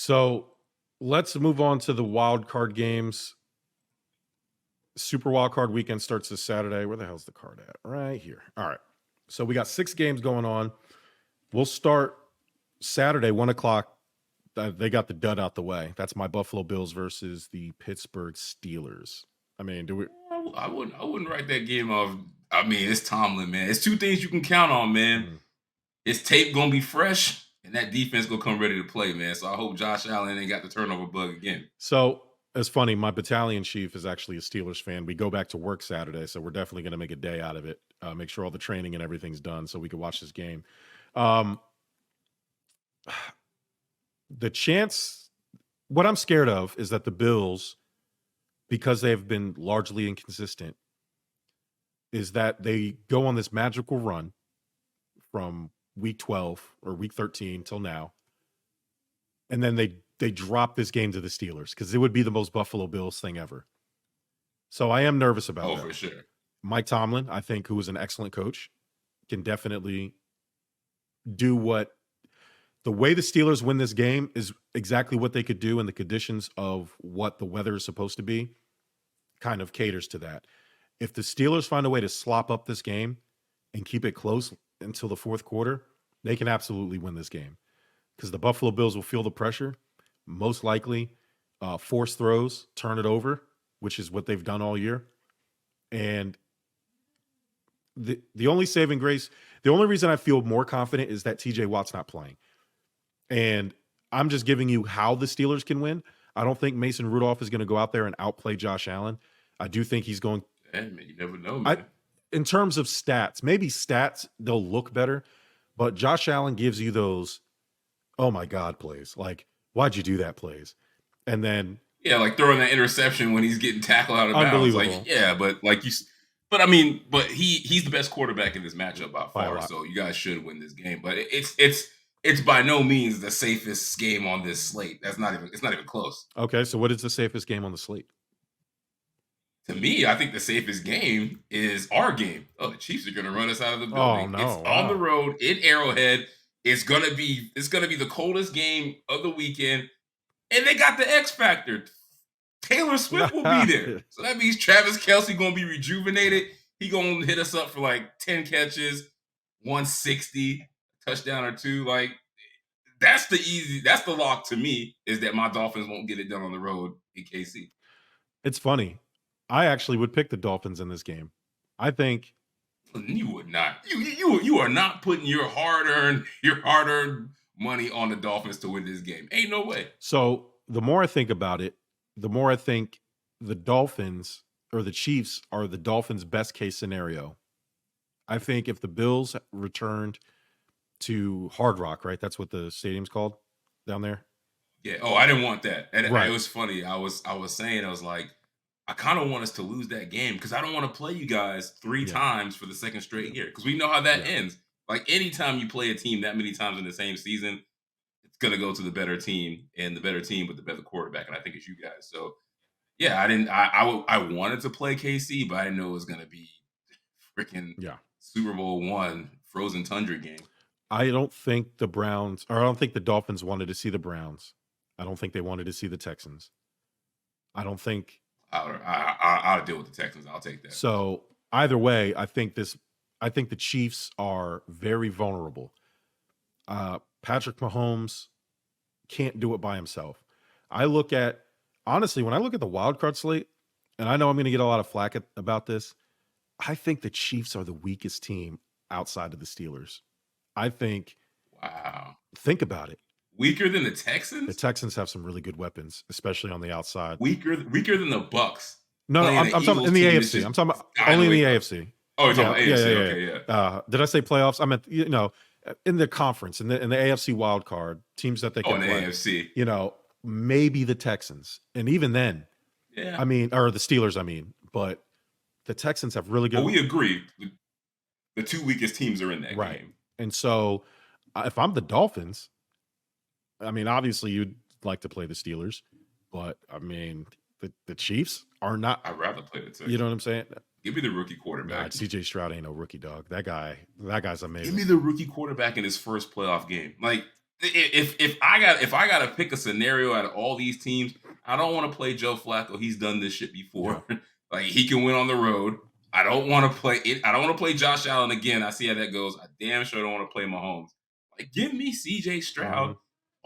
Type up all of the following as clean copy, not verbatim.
So let's move on to the wild card games. Super wild card weekend starts this Saturday. Where the hell's the card at? Right here. All right. So we got 6 games going on. We'll start Saturday, 1:00. They got the dud out the way. That's my Buffalo Bills versus the Pittsburgh Steelers. I mean, do we? I wouldn't write that game off. I mean, it's Tomlin, man. It's two things you can count on, man. Mhm. His tape gonna be fresh, and that defense gonna come ready to play, man. So I hope Josh Allen ain't got the turnover bug again. So it's funny. My battalion chief is actually a Steelers fan. We go back to work Saturday, so we're definitely going to make a day out of it. Make sure all the training and everything's done so we can watch this game. Um, the chance, what I'm scared of is that the Bills, because they've been largely inconsistent, is that they go on this magical run from week 12 or week 13 till now, and then they drop this game to the Steelers because it would be the most Buffalo Bills thing ever. So I am nervous about Oh, that. for sure. Mike Tomlin, I think, who is an excellent coach, can definitely do what the way the Steelers win this game is exactly what they could do in the conditions of what the weather is supposed to be, kind of caters to that. If the Steelers find a way to slop up this game and keep it close until the fourth quarter, they can absolutely win this game because the Buffalo Bills will feel the pressure, most likely force throws, turn it over, which is what they've done all year. And the only saving grace, the only reason I feel more confident is that TJ Watt's not playing. And I'm just giving you how the Steelers can win. I don't think Mason Rudolph is going to go out there and outplay Josh Allen. I do think he's going. Hey, man, you never know, I, man. in terms of stats, maybe stats they'll look better, but Josh Allen gives you those, oh my God, plays. Like, why'd you do that plays? And then Yeah, like throwing that interception when he's getting tackled out of bounds. Like, unbelievable yeah, but like but I mean, but he's the best quarterback in this matchup by by a far. lot. So you guys should win this game. But it's by no means the safest game on this slate. It's not even close. Okay, so what is the safest game on the slate? To me, I think the safest game is our game. Oh, the Chiefs are going to run us out of the Oh building. It's no! on the Wow. road in Arrowhead. It's gonna be the coldest game of the weekend, and they got the X factor. Taylor Swift will be there, so that means Travis Kelsey gonna be rejuvenated. He gonna hit us up for like 10 catches, 160, touchdown or two. Like that's the lock to me is that my Dolphins won't get it done on the road in KC. It's funny. I actually would pick the Dolphins in this game. I think You would not. You are not putting your hard earned money on the Dolphins to win this game. Ain't no way. so. The more I think about it, the more I think the Dolphins or the Chiefs are the Dolphins' best case scenario. I think if the Bills returned to Hard Rock, right? That's what the stadium's called down there. Yeah. Oh, I didn't want that. And it Right. was funny. I was saying I was like, I kind of want us to lose that game because I don't want to play you guys three Yeah. times for the second Yeah. straight year because we know how that Yeah. ends. Like anytime you play a team that many times in the same season, it's gonna go to the better team and the better team with the better quarterback, and I think it's you guys. So yeah, I didn't. I wanted to play KC, but I didn't know it was gonna be freaking Yeah. Super Bowl one frozen tundra game. I don't think the Browns, or I don't think the Dolphins wanted to see the Browns. I don't think they wanted to see the Texans. I don't think I'll deal with the Texans. I'll take that. so. Either way, I think the Chiefs are very vulnerable. Patrick Mahomes can't do it by himself. I look at honestly when I look at the wild card slate, and I know I'm going to get a lot of flack about this. I think the Chiefs are the weakest team outside of the Steelers. I Wow, think about it. weaker than the The Texans. Texans have some really good weapons, especially on the outside. Weaker than the Bucks No, no, playing an I'm talking Eagles in the team that's AFC. just I'm talking about sky only the in way the up. AFC. Oh, you're talking Yeah, about yeah, AFC. yeah, Okay, yeah. yeah. Did I say playoffs? I meant in the conference in the AFC wild card teams that they Oh, can in the play. AFC. Maybe the Texans, and even then, Yeah. I mean, or the Steelers. I mean, but the Texans have really Well, good we agree. The two weakest teams are in that right. game. And so, if I'm the Dolphins, I mean, obviously you'd like to play the Steelers, but I mean, the Chiefs are not. I'd rather play the Texans. You know what I'm saying? Give me the rookie Nah, quarterback. CJ Stroud ain't no rookie dog. That guy's Give amazing. me the rookie quarterback in his first playoff game. Like if I got to pick a scenario out of all these teams, I don't want to play Joe Flacco. He's done this shit Yeah. before. Like he can win on the road. I don't want to play it. I don't want to play Josh Allen again. I see how that goes. I damn sure don't want to play Mahomes. Like give me CJ Stroud Mhm.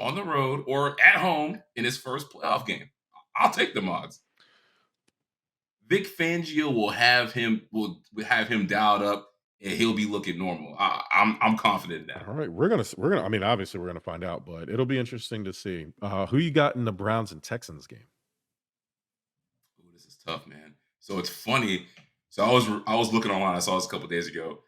on the road or at home in his first playoff game. I'll take the odds. Vic Fangio will have him dialed up and he'll be looking normal. I'm confident in that. All right, we're gonna. I mean, obviously, we're gonna find out, but it'll be interesting to see who you got in the Browns and Texans game. Ooh, this is tough, man. So it's funny. So I was looking online. I saw this a couple days ago.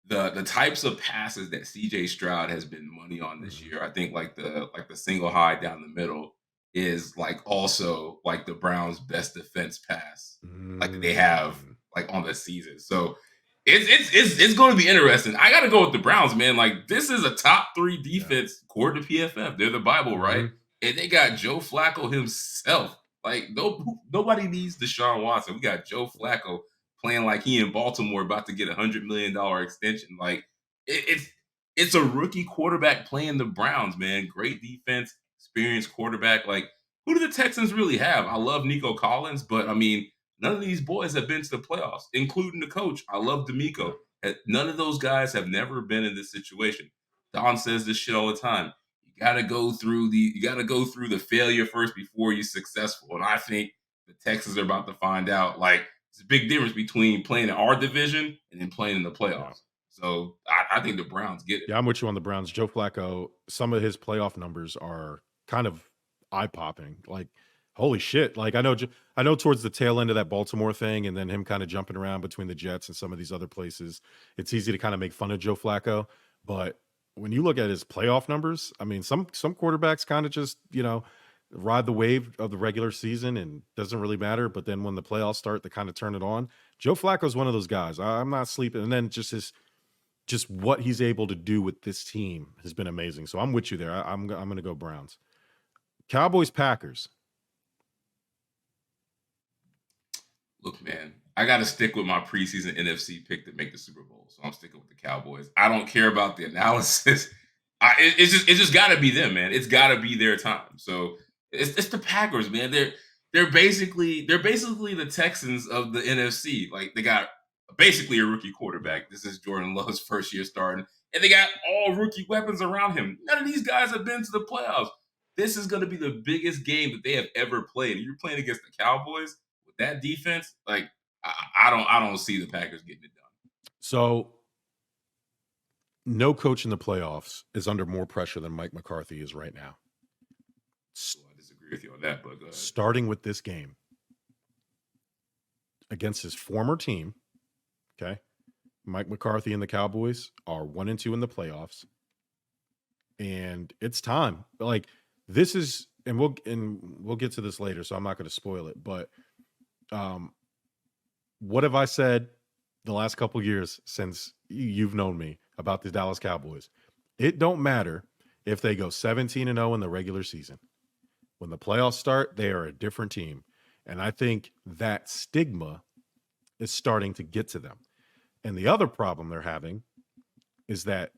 The types of passes that CJ Stroud has been money on this Mhm. year. I think like the single high down the middle is like also like the Browns' best defense pass like they have Mm, like on the season. So it's going to be interesting. I got to go with the Browns, man. Like this is a top 3 yeah. defense according to PFF. They're the Bible, right? Mhm. And they got Joe Flacco himself. Like nobody needs Deshaun Watson. We got Joe Flacco playing like he in Baltimore about to get $100 million extension. Like it's a rookie quarterback playing the Browns, man. Great defense, experienced quarterback. Like who do the Texans really have? I love Nico Collins, but I mean, none of these boys have been to the playoffs, including the coach. I love Yeah. D'Amico. None of those guys have never been in this situation. Don says this shit all the time. You gotta go through the failure first before you're successful. And I think the Texans are about to find out. Like it's a big difference between playing in our division and then playing in the Yeah. playoffs. So I think the Browns get it. Yeah, I'm with you on the Browns. Joe Flacco, some of his playoff numbers are kind of eye popping. Like, holy shit! Like, I know towards the tail end of that Baltimore thing, and then him kind of jumping around between the Jets and some of these other places, it's easy to kind of make fun of Joe Flacco. But when you look at his playoff numbers, I mean, some quarterbacks kind of just ride the wave of the regular season and doesn't really matter. But then when the playoffs start, they kind of turn it on. Joe Flacco's one of those guys. I'm not sleeping. And then just what he's able to do with this team has been amazing. So I'm with you there. I'm going to go Browns. Cowboys Packers. Look, man, I got to stick with my preseason NFC pick to make the Super Bowl. So I'm sticking with the Cowboys. I don't care about the analysis. It's just got to be them, man. It's got to be their time. So it's the Packers, man. They're basically the Texans of the NFC. Like they got basically a rookie Yeah. quarterback. This is Jordan Love's first year starting, and they got all rookie weapons around him. None of these guys have been to the playoffs. This is going to be the biggest game that they have ever played. And you're playing against the Cowboys with that defense, like I don't see the Packers getting it done. So no coach in the playoffs is under more pressure than Mike McCarthy is right now. S- Well, I disagree with you on that, but go ahead. Starting with this game against his former team, okay? Mike McCarthy and the Cowboys are 1-2 in the playoffs. And it's time. Like this is and we'll get to this later, so I'm not going to spoil it, but um what have I said the last couple years since you've known me about the Dallas Cowboys? It don't matter if they go 17-0 in the regular season. When the playoffs start, they are a different team. And I think that stigma is starting to get to them. And the other problem they're having is that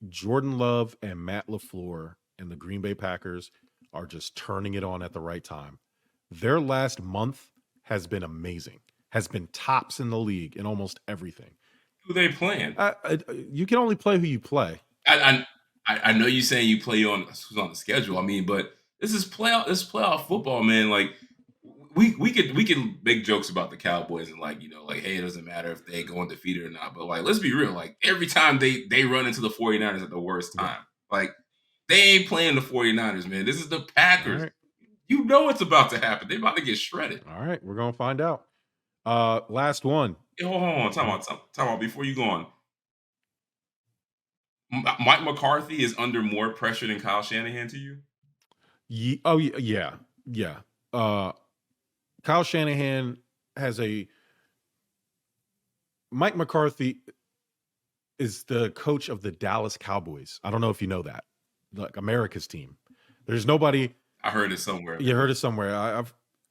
Jordan Love and Matt LaFleur and the Green Bay Packers are just turning it on at the right time. Their last month has been amazing, has been tops in the league in almost everything. Who they playing? You can only play who you play. I know you saying you play on who's on the schedule. I mean, but this is playoff football, man. Like we can make jokes about the Cowboys and like like hey, it doesn't matter if they go undefeated or not. But like let's be real, like every time they run into the 49ers at the worst Yeah. time, like they ain't playing the 49ers, man. This is the All Packers. right. You know it's about to happen. They're about to get shredded. All right. We're going to find out. Last one. Hey, hold on, time out before you go on. Mike McCarthy is under more pressure than Kyle Shanahan to you? Oh, yeah. Yeah. Kyle Shanahan has Mike McCarthy is the coach of the Dallas Cowboys. I don't know if you know that. Like America's team. There's nobody. I heard it somewhere. You heard it somewhere.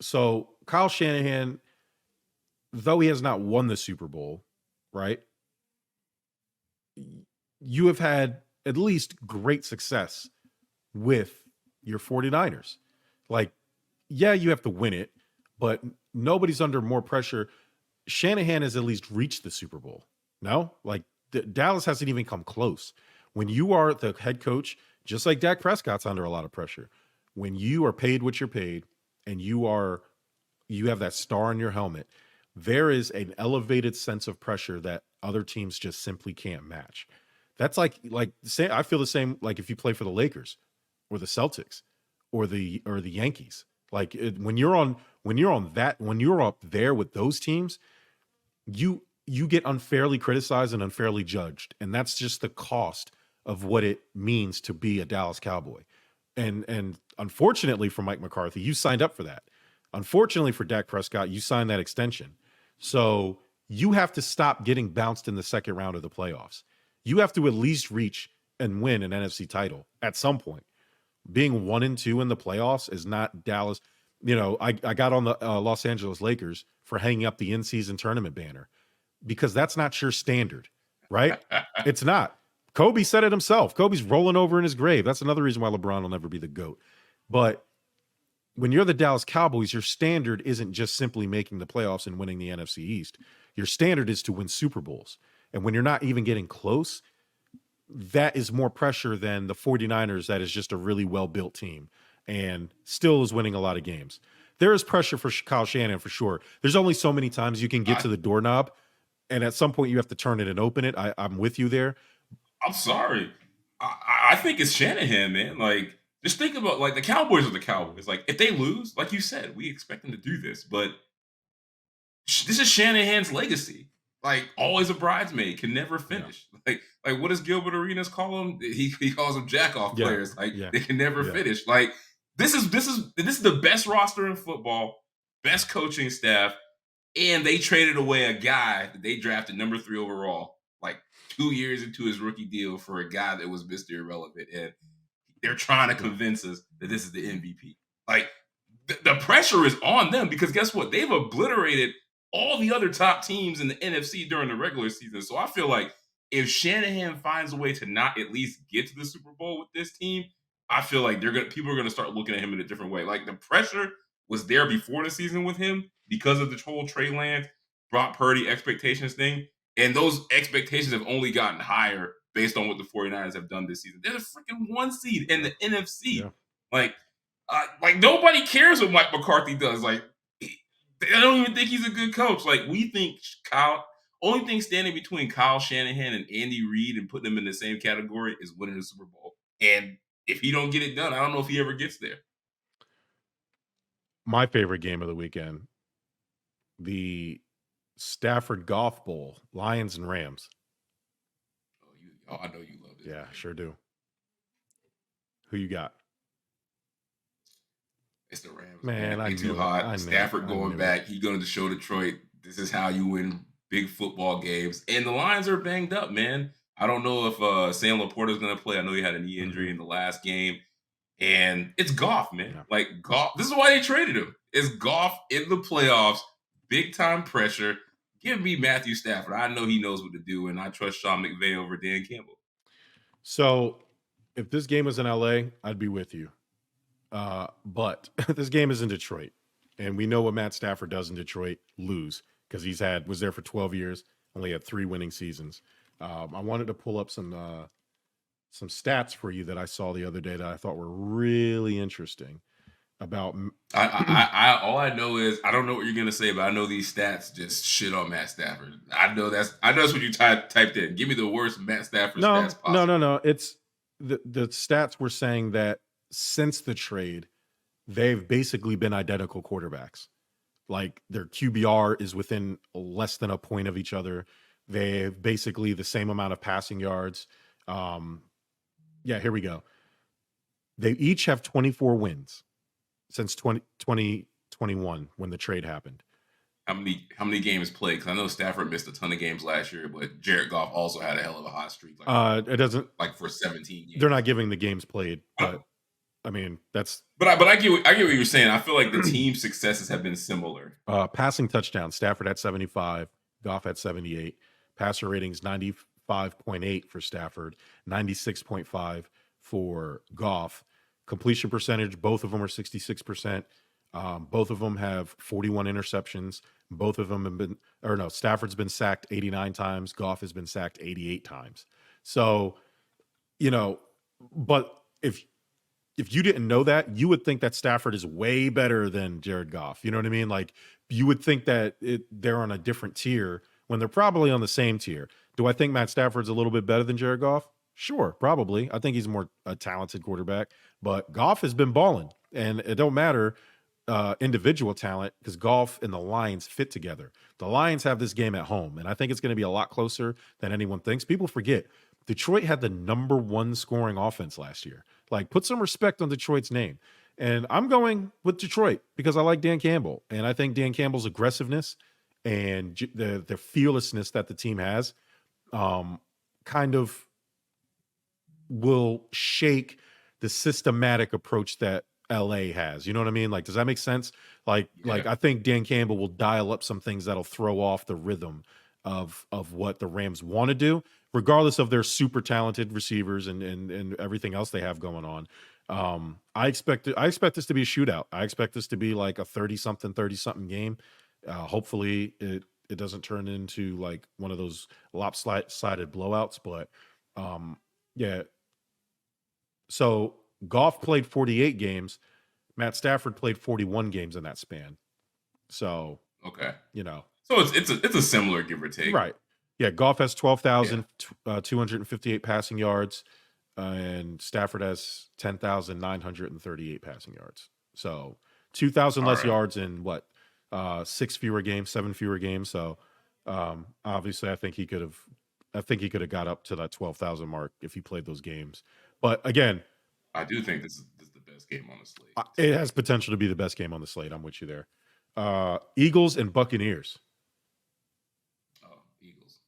So Kyle Shanahan, though he has not won the Super Bowl, right? You have had at least great success with your 49ers. Like, yeah, you have to win it, but nobody's under more pressure. Shanahan has at least reached the Super Bowl. No, like Dallas hasn't even come close. When you are the head coach, just like Dak Prescott's under a lot of pressure, when you are paid what you're paid and you have that star on your helmet, there is an elevated sense of pressure that other teams just simply can't match. That's like say I feel the same like if you play for the Lakers or the Celtics or the Yankees. Like when you're up there with those teams, you get unfairly criticized and unfairly judged, and that's just the cost of what it means to be a Dallas Cowboy. And unfortunately for Mike McCarthy, you signed up for that. Unfortunately for Dak Prescott, you signed that extension. So you have to stop getting bounced in the second round of the playoffs. You have to at least reach and win an NFC title at some point. Being 1-2 in the playoffs is not Dallas. I got on the Los Angeles Lakers for hanging up the in-season tournament banner because that's not your standard, right? It's not. Kobe said it himself. Kobe's rolling over in his grave. That's another reason why LeBron will never be the GOAT. But when you're the Dallas Cowboys, your standard isn't just simply making the playoffs and winning the NFC East. Your standard is to win Super Bowls. And when you're not even getting close, that is more pressure than the 49ers that is just a really well-built team and still is winning a lot of games. There is pressure for Kyle Shanahan for sure. There's only so many times you can get to the doorknob, and at some point you have to turn it and open it. I'm with you there. I'm sorry. I think it's Shanahan, man. Like, just think about like the Cowboys are the Cowboys. Like, if they lose, like you said, we expect them to do this, but this is Shanahan's legacy. Like, always a bridesmaid, can never finish. Yeah. Like what does Gilbert Arenas call them? He calls them jack off players. Like they can never finish. Like this is the best roster in football, best coaching staff, and they traded away a guy that they drafted number 3 overall, like 2 years into his rookie deal for a guy that was Mr. Irrelevant, and they're trying to convince us that this is the MVP. Like the pressure is on them because guess what? They've obliterated all the other top teams in the NFC during the regular season. So I feel like if Shanahan finds a way to not at least get to the Super Bowl with this team, I feel like people are gonna start looking at him in a different way. Like the pressure was there before the season with him because of the whole Trey Lance, Brock Purdy expectations thing. And those expectations have only gotten higher based on what the 49ers have done this season. They're the freaking 1 seed in the NFC. Yeah. Like nobody cares what Mike McCarthy does. Like I don't even think he's a good coach. Like we think only thing standing between Kyle Shanahan and Andy Reid and putting them in the same category is winning the Super Bowl. And if he don't get it done, I don't know if he ever gets there. My favorite game of the weekend, the Stafford Golf Bowl, Lions and Rams. Oh, I know you love it. Yeah, sure do. Who you got? It's the Rams. Man, I too hot. Stafford going back. He's going to show Detroit this is how you win big football games. And the Lions are banged up, man. I don't know if Sam Laporta is going to play. I know he had a knee injury in the last game. And it's Goff, man. Yeah. Like Goff. This is why they traded him. It's Goff in the playoffs. Big time pressure. Give me Matthew Stafford. I know he knows what to do, and I trust Sean McVay over Dan Campbell. So if this game was in LA, I'd be with you. But this game is in Detroit, and we know what Matt Stafford does in Detroit: lose, because was there for 12 years, only had 3 winning seasons. I wanted to pull up some stats for you that I saw the other day that I thought were really interesting. About all I know is I don't know what you're gonna say, but I know these stats just shit on Matt Stafford. I know that's what you typed in. Give me the worst Matt Stafford stats possible. No. It's the stats were saying that since the trade, they've basically been identical quarterbacks. Like their QBR is within less than a point of each other. They have basically the same amount of passing yards. Here we go. They each have 24 wins since 2021 when the trade happened. How many games played? Because I know Stafford missed a ton of games last year, but Jared Goff also had a hell of a hot streak. It doesn't like for 17 games. They're not giving the games played, but I mean that's. But I get what you're saying. I feel like the team's successes have been similar. Passing touchdown. Stafford at 75, Goff at 78. Passer ratings 95.8 for Stafford, 96.5 for Goff. Completion percentage, both of them are 66%. Both of them have 41 interceptions. Both of them have been, or no, Stafford's been sacked 89 times. Goff has been sacked 88 times. So, you know, but if you didn't know that, you would think that Stafford is way better than Jared Goff. You know what I mean? Like you would think that they're on a different tier when they're probably on the same tier. Do I think Matt Stafford's a little bit better than Jared Goff? Sure, probably. I think he's more a talented quarterback, but Goff has been balling, and it don't matter individual talent because Goff and the Lions fit together. The Lions have this game at home, and I think it's going to be a lot closer than anyone thinks. People forget Detroit had the number 1 scoring offense last year. Like, put some respect on Detroit's name. And I'm going with Detroit because I like Dan Campbell, and I think Dan Campbell's aggressiveness and the fearlessness that the team has kind of will shake the systematic approach that LA has. You know what I mean? Like, does that make sense? Like I think Dan Campbell will dial up some things that'll throw off the rhythm of what the Rams want to do, regardless of their super talented receivers and everything else they have going on. I expect this to be a shootout. I expect this to be like a 30-something game. Hopefully it doesn't turn into like one of those lopsided blowouts, but yeah. So Goff played 48 games. Matt Stafford played 41 games in that span. So, okay. You know. So it's a similar give or take. Right. Yeah, Goff has 12,258 passing yards, and Stafford has 10,938 passing yards. So 2,000 less yards in what? 7 fewer games. So obviously I think he could have got up to that 12,000 mark if he played those games. But again, I do think this is the best game on the slate. It has potential to be the best game on the slate. I'm with you there. Eagles and Buccaneers. Oh, Eagles.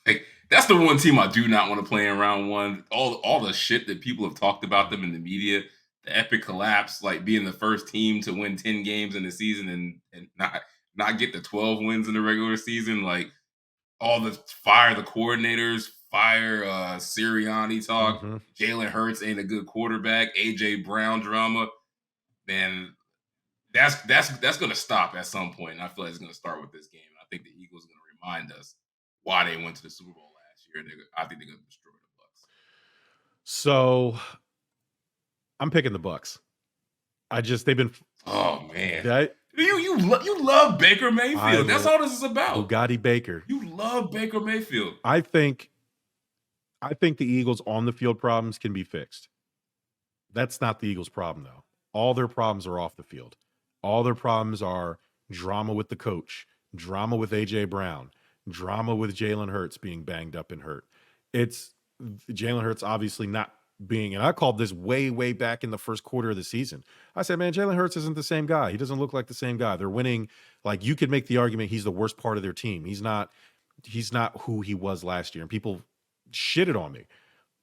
Like, that's the one team I do not want to play in round one. All the shit that people have talked about them in the media, the epic collapse, like being the first team to win 10 games in the season and not get the 12 wins in the regular season. Like all the fire the coordinators, fire Sirianni talk. Mm-hmm. Jalen Hurts ain't a good quarterback. AJ Brown drama. Man, that's going to stop at some point. And I feel like it's going to start with this game. I think the Eagles are going to remind us why they went to the Super Bowl last year. I think they're going to destroy the Bucs. So I'm picking the Bucs. They've been. Oh man, you love Baker Mayfield. That's all this is about. Bugatti Baker. You love Baker Mayfield. I think the Eagles' on the field problems can be fixed. That's not the Eagles' problem though. All their problems are off the field. All their problems are drama with the coach, drama with AJ Brown, drama with Jalen Hurts being banged up and hurt. It's Jalen Hurts obviously not being, and I called this way back in the first quarter of the season. I said, man, Jalen Hurts isn't the same guy. He doesn't look like the same guy. They're winning. Like, you could make the argument he's the worst part of their team. He's not who he was last year. And people shitted on me.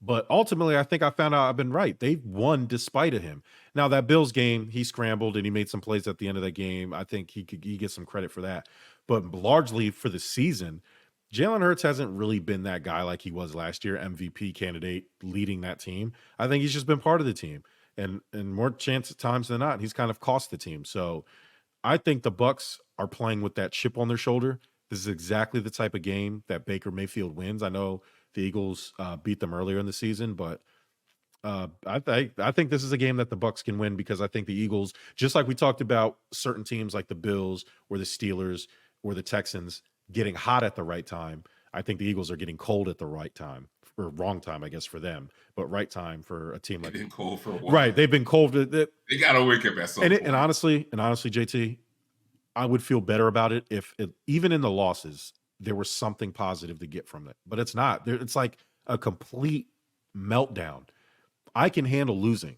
But ultimately, I think I found out I've been right. They've won despite of him. Now, that Bills game, he scrambled and he made some plays at the end of that game. I think he gets some credit for that. But largely for the season, Jalen Hurts hasn't really been that guy like he was last year, MVP candidate leading that team. I think he's just been part of the team. And more times than not, he's kind of cost the team. So I think the Bucs are playing with that chip on their shoulder. This is exactly the type of game that Baker Mayfield wins. I know the Eagles beat them earlier in the season, but I think this is a game that the Bucs can win because I think the Eagles, just like we talked about certain teams like the Bills or the Steelers or the Texans getting hot at the right time, I think the Eagles are getting cold at the right time, or wrong time, I guess, for them, but right time for a team like they've been cold for a while. Right, they've been cold. They got to wake up at some point. And honestly, JT, I would feel better about it if even in the losses there was something positive to get from it, but it's not. It's like a complete meltdown. I can handle losing.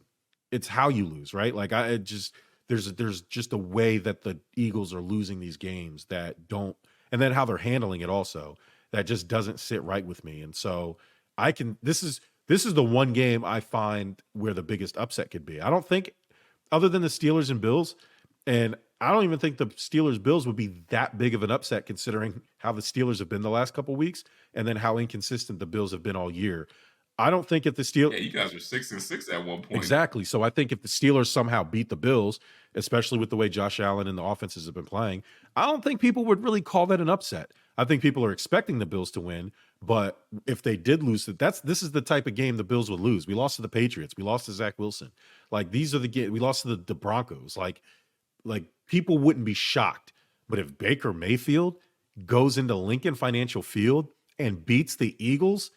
It's how you lose, right? Like there's just a way that the Eagles are losing these games that don't, and then how they're handling it also, that just doesn't sit right with me. And so this is the one game I find where the biggest upset could be. I don't think, other than the Steelers and Bills, and I don't even think the Steelers-Bills would be that big of an upset considering how the Steelers have been the last couple of weeks and then how inconsistent the Bills have been all year. I don't think if the Steelers Yeah, you guys were 6-6 at one point. exactly. So I think if the Steelers somehow beat the Bills, especially with the way Josh Allen and the offenses have been playing, I don't think people would really call that an upset. I think people are expecting the Bills to win, but if they did lose, this is the type of game the Bills would lose. We lost to the Patriots, we lost to Zach Wilson. Like these are the game we lost to the Broncos. Like people wouldn't be shocked. But if Baker Mayfield goes into Lincoln Financial Field and beats the Eagles,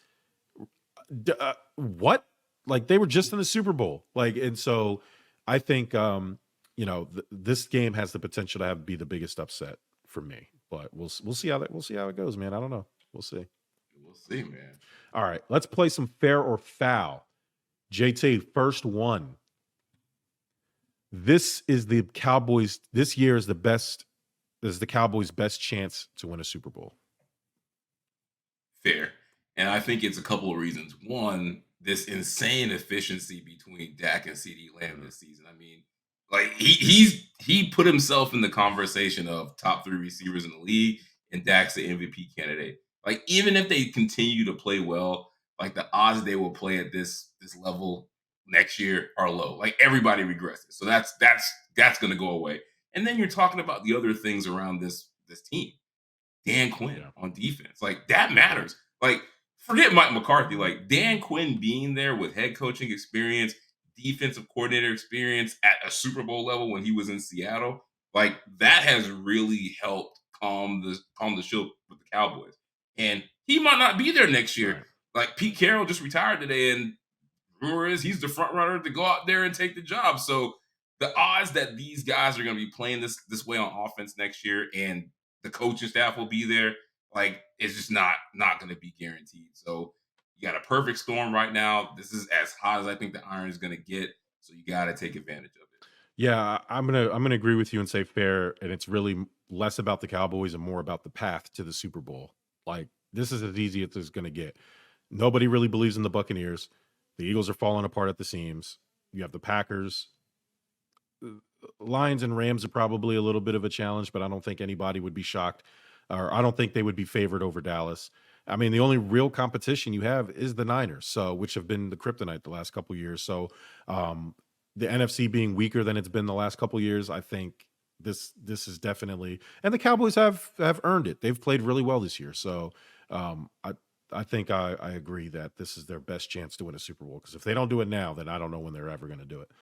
what? Like they were just in the Super Bowl. Like, and so I think this game has the potential to be the biggest upset for me. But we'll see we'll see how it goes, man. I don't know. We'll see. We'll see, man. All right, let's play some fair or foul. JT, first one. This is the Cowboys. This year is the Cowboys' best chance to win a Super Bowl. Fair. And I think it's a couple of reasons. One, this insane efficiency between Dak and CD Lamb this season. I mean, like he put himself in the conversation of top 3 receivers in the league, and Dak's the MVP candidate. Like, even if they continue to play well, like the odds they will play at this level next year are low. Like everybody regresses. So that's gonna go away. And then you're talking about the other things around this team. Dan Quinn Yeah. on defense. Like that matters. Like forget Mike McCarthy. Like Dan Quinn being there with head coaching experience, defensive coordinator experience at a Super Bowl level when he was in Seattle, like that has really helped calm the ship with the Cowboys. And he might not be there next year. Right. Like Pete Carroll just retired today, and rumor is he's the front runner to go out there and take the job. So the odds that these guys are going to be playing this way on offense next year, and the coaching staff will be there, like it's just not going to be guaranteed. So you got a perfect storm right now. This is as hot as I think the iron is going to get. So you got to take advantage of it. Yeah, I'm gonna agree with you and say fair, and it's really less about the Cowboys and more about the path to the Super Bowl. Like this is as easy as it's gonna get. Nobody really believes in the Buccaneers. The Eagles are falling apart at the seams. You have the Packers. Lions and Rams are probably a little bit of a challenge, but I don't think anybody would be shocked, or I don't think they would be favored over Dallas. I mean, the only real competition you have is the Niners, so which have been the kryptonite the last couple years. So, the NFC being weaker than it's been the last couple years, I think this is definitely, and the Cowboys have earned it. They've played really well this year, so I think I agree that this is their best chance to win a Super Bowl because if they don't do it now, then I don't know when they're ever going to do it.